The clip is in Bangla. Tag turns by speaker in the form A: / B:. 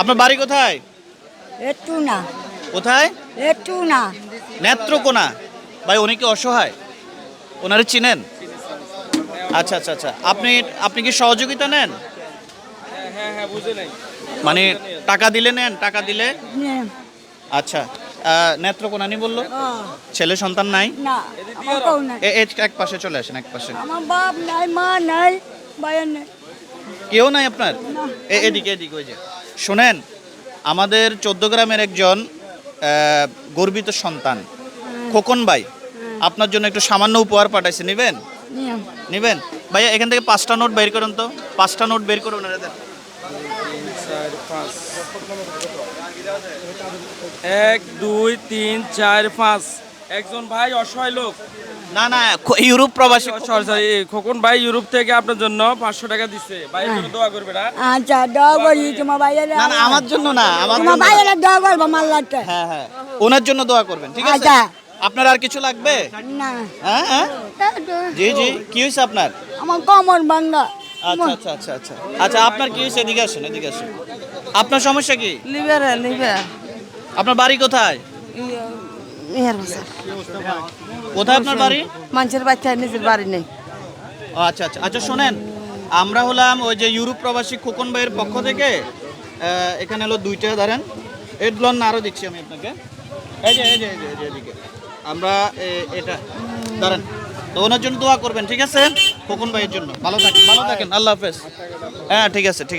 A: আপনার বাড়ি কোথায়?
B: একটু না,
A: কোথায়?
B: একটু না।
A: নেত্রকোনা। ভাই উনি কি অসহায়? ওনারে চিনেন? আচ্ছা আচ্ছা আচ্ছা, আপনি আপনি কি সহযোগিতা নেন? মানে টাকা দিলে নেন, টাকা দিলে?
B: নে,
A: আচ্ছা, নেত্রকোনা নি বললো।
B: ও,
A: ছেলে সন্তান নাই?
B: না, আমার কেউ নাই।
A: এক পাশে চলে আসেন, এক পাশে।
B: আমার বাপ নাই, মা নাই, ভাইয়ের নাই।
A: কেউ নাই আপনার?
B: না।
A: এদিকে এদিকে, ওই যে শোনেন, আমাদের 14 গ্রামের একজন গর্বিত সন্তান খোকন ভাই আপনার জন্য একটু সামান্য উপহার পাঠাইছে, নেবেন?
B: নিয়ম।
A: নেবেন? ভাইয়া এখান থেকে 5টা নোট বের করুন তো, 5টা নোট বের করুন। এরা দেন।
C: 1 2 3 4 5। একজন ভাই অসহায় লোক,
A: না না, ইউরোপ প্রবাসী।
C: সরি, খোকন ভাই ইউরোপ থেকে আপনার জন্য 500 টাকা দিচ্ছে। ভাইয়ের জন্য দোয়া করবে না?
B: আচ্ছা, দোয়া করি তোমার ভাইয়ের।
A: না না, আমার জন্য না, আমার
B: তোমার
A: জন্য।
B: ভাইয়ের দোয়া করবো মাল্লাতে।
A: হ্যাঁ হ্যাঁ, ওনার জন্য দোয়া করবেন, ঠিক আছে?
B: আচ্ছা।
A: আপনার আর কিছু লাগবে?
B: না,
A: হ্যাঁ হ্যাঁ, জি জি, কি হয়েছে আপনার?
B: আমার কমর ভাঙ্গা।
A: আচ্ছা আচ্ছা আচ্ছা আচ্ছা আচ্ছা, আপনার কি হয়েছে? এদিকে আসেন, এদিকে আসেন। আপনার সমস্যা কি?
D: লিবে
A: আপনার বাড়ি কোথায়?
D: মেহের বাজার।
A: কোথায় আপনার বাড়ি?
D: মানুষের বাচ্চা নিজের বাড়ি নেই।
A: ও আচ্ছা আচ্ছা আচ্ছা, শোনেন, আমরা হলাম ওই যে ইউরোপ প্রবাসী খোকন ভাইয়ের পক্ষ থেকে এখানে হলো 2টা ধরেন, এগুলো না আরও দিচ্ছি আমি আপনাকে। এই যে এই যে এই যে এই যে এদিকে আমরা এটা ধরেন, তো ওনার জন্য দোয়া করবেন, ঠিক আছে? খোকন ভাইয়ের জন্য। ভালো থাকেন, ভালো থাকেন, আল্লাহ হাফেজ। হ্যাঁ ঠিক আছে, ঠিক আছে।